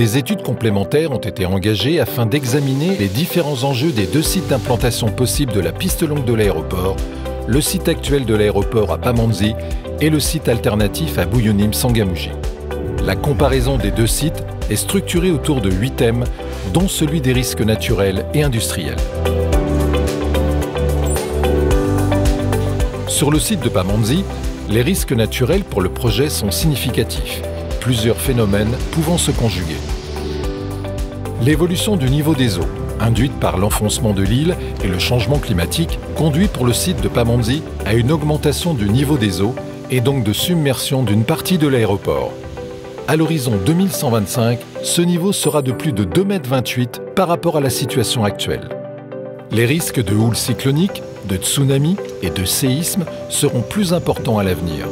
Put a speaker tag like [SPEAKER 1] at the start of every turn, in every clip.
[SPEAKER 1] Des études complémentaires ont été engagées afin d'examiner les différents enjeux des deux sites d'implantation possibles de la piste longue de l'aéroport, le site actuel de l'aéroport à Pamandzi et le site alternatif à Buyunim-Sangamouji. La comparaison des deux sites est structurée autour de 8 thèmes, dont celui des risques naturels et industriels. Sur le site de Pamandzi, les risques naturels pour le projet sont significatifs, plusieurs phénomènes pouvant se conjuguer. L'évolution du niveau des eaux, induite par l'enfoncement de l'île et le changement climatique, conduit pour le site de Pamandzi à une augmentation du niveau des eaux et donc de submersion d'une partie de l'aéroport. À l'horizon 2125, ce niveau sera de plus de 2,28 m par rapport à la situation actuelle. Les risques de houle cyclonique, de tsunami et de séisme seront plus importants à l'avenir.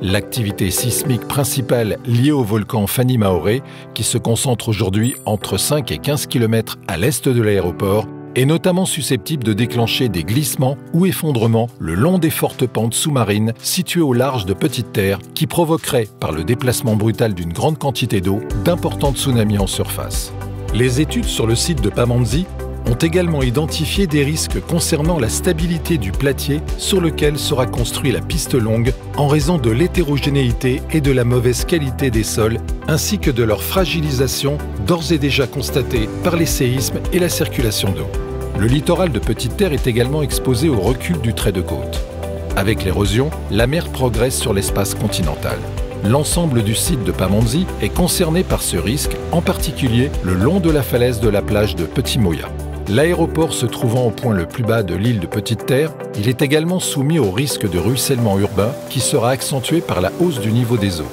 [SPEAKER 1] L'activité sismique principale liée au volcan Fani Maoré, qui se concentre aujourd'hui entre 5 et 15 km à l'est de l'aéroport, est notamment susceptible de déclencher des glissements ou effondrements le long des fortes pentes sous-marines situées au large de Petite Terre qui provoqueraient, par le déplacement brutal d'une grande quantité d'eau, d'importants tsunamis en surface. Les études sur le site de Pamandzi ont également identifié des risques concernant la stabilité du platier sur lequel sera construite la piste longue en raison de l'hétérogénéité et de la mauvaise qualité des sols, ainsi que de leur fragilisation d'ores et déjà constatée par les séismes et la circulation d'eau. Le littoral de Petite Terre est également exposé au recul du trait de côte. Avec l'érosion, la mer progresse sur l'espace continental. L'ensemble du site de Pamandzi est concerné par ce risque, en particulier le long de la falaise de la plage de Petit Moya. L'aéroport se trouvant au point le plus bas de l'île de Petite Terre, il est également soumis au risque de ruissellement urbain qui sera accentué par la hausse du niveau des eaux.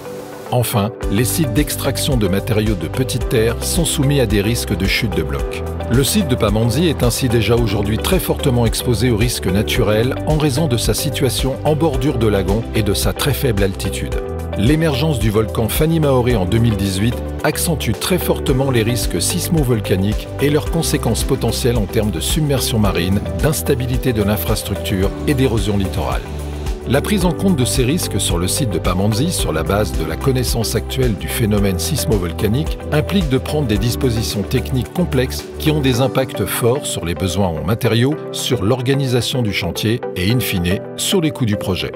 [SPEAKER 1] Enfin, les sites d'extraction de matériaux de Petite Terre sont soumis à des risques de chute de blocs. Le site de Pamandzi est ainsi déjà aujourd'hui très fortement exposé aux risques naturels en raison de sa situation en bordure de lagon et de sa très faible altitude. L'émergence du volcan Fani Maoré en 2018 accentue très fortement les risques sismo-volcaniques et leurs conséquences potentielles en termes de submersion marine, d'instabilité de l'infrastructure et d'érosion littorale. La prise en compte de ces risques sur le site de Pamandzi, sur la base de la connaissance actuelle du phénomène sismo-volcanique, implique de prendre des dispositions techniques complexes qui ont des impacts forts sur les besoins en matériaux, sur l'organisation du chantier et, in fine, sur les coûts du projet.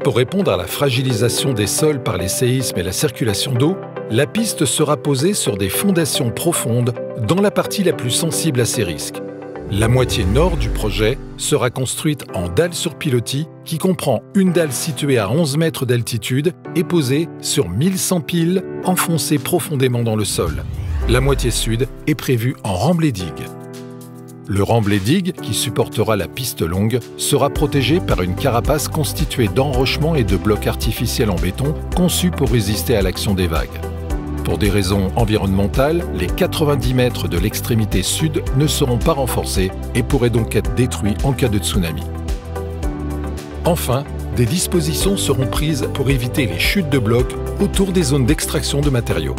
[SPEAKER 1] Pour répondre à la fragilisation des sols par les séismes et la circulation d'eau, la piste sera posée sur des fondations profondes dans la partie la plus sensible à ces risques. La moitié nord du projet sera construite en dalle sur pilotis qui comprend une dalle située à 11 mètres d'altitude et posée sur 1100 piles enfoncées profondément dans le sol. La moitié sud est prévue en remblai-digue. Le remblai-digue, qui supportera la piste longue, sera protégé par une carapace constituée d'enrochements et de blocs artificiels en béton conçus pour résister à l'action des vagues. Pour des raisons environnementales, les 90 mètres de l'extrémité sud ne seront pas renforcés et pourraient donc être détruits en cas de tsunami. Enfin, des dispositions seront prises pour éviter les chutes de blocs autour des zones d'extraction de matériaux.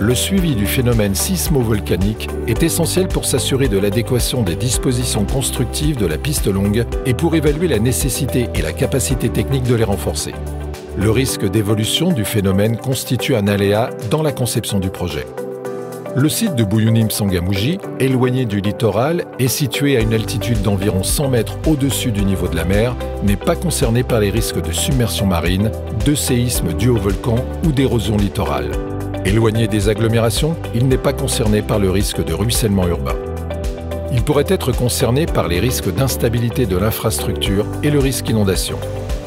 [SPEAKER 1] Le suivi du phénomène sismo-volcanique est essentiel pour s'assurer de l'adéquation des dispositions constructives de la piste longue et pour évaluer la nécessité et la capacité technique de les renforcer. Le risque d'évolution du phénomène constitue un aléa dans la conception du projet. Le site de Buyunim-Sangamouji, éloigné du littoral et situé à une altitude d'environ 100 mètres au-dessus du niveau de la mer, n'est pas concerné par les risques de submersion marine, de séisme dû au volcan ou d'érosion littorale. Éloigné des agglomérations, il n'est pas concerné par le risque de ruissellement urbain. Il pourrait être concerné par les risques d'instabilité de l'infrastructure et le risque inondation.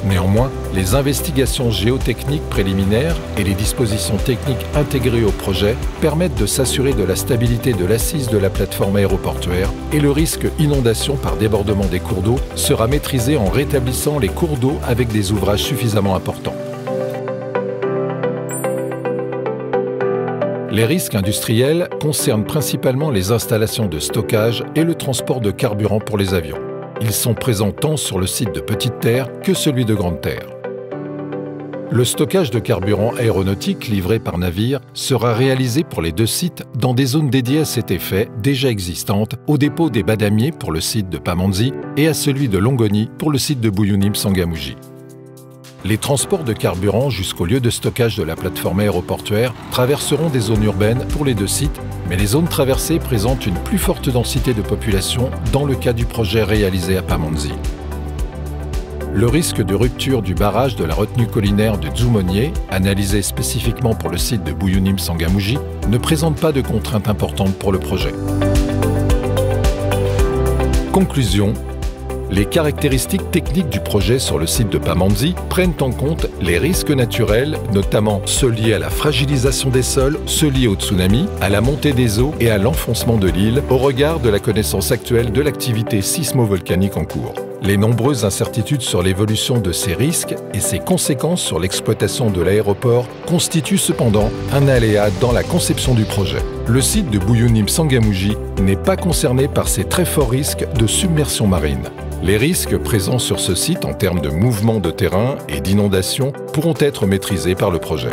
[SPEAKER 1] Néanmoins, les investigations géotechniques préliminaires et les dispositions techniques intégrées au projet permettent de s'assurer de la stabilité de l'assise de la plateforme aéroportuaire et le risque inondation par débordement des cours d'eau sera maîtrisé en rétablissant les cours d'eau avec des ouvrages suffisamment importants. Les risques industriels concernent principalement les installations de stockage et le transport de carburant pour les avions. Ils sont présents tant sur le site de Petite Terre que celui de Grande Terre. Le stockage de carburant aéronautique livré par navire sera réalisé pour les deux sites dans des zones dédiées à cet effet déjà existantes, au dépôt des Badamiers pour le site de Pamandzi et à celui de Longoni pour le site de Buyunim-Sangamouji. Les transports de carburant jusqu'au lieu de stockage de la plateforme aéroportuaire traverseront des zones urbaines pour les deux sites, mais les zones traversées présentent une plus forte densité de population dans le cas du projet réalisé à Pamandzi. Le risque de rupture du barrage de la retenue collinaire de Dzoumogné, analysé spécifiquement pour le site de Buyunim-Sangamouji, ne présente pas de contraintes importantes pour le projet. Conclusion. Les caractéristiques techniques du projet sur le site de Pamandzi prennent en compte les risques naturels, notamment ceux liés à la fragilisation des sols, ceux liés au tsunami, à la montée des eaux et à l'enfoncement de l'île, au regard de la connaissance actuelle de l'activité sismo-volcanique en cours. Les nombreuses incertitudes sur l'évolution de ces risques et ses conséquences sur l'exploitation de l'aéroport constituent cependant un aléa dans la conception du projet. Le site de Buyunim-Sangamouji n'est pas concerné par ces très forts risques de submersion marine. Les risques présents sur ce site en termes de mouvement de terrain et d'inondation pourront être maîtrisés par le projet.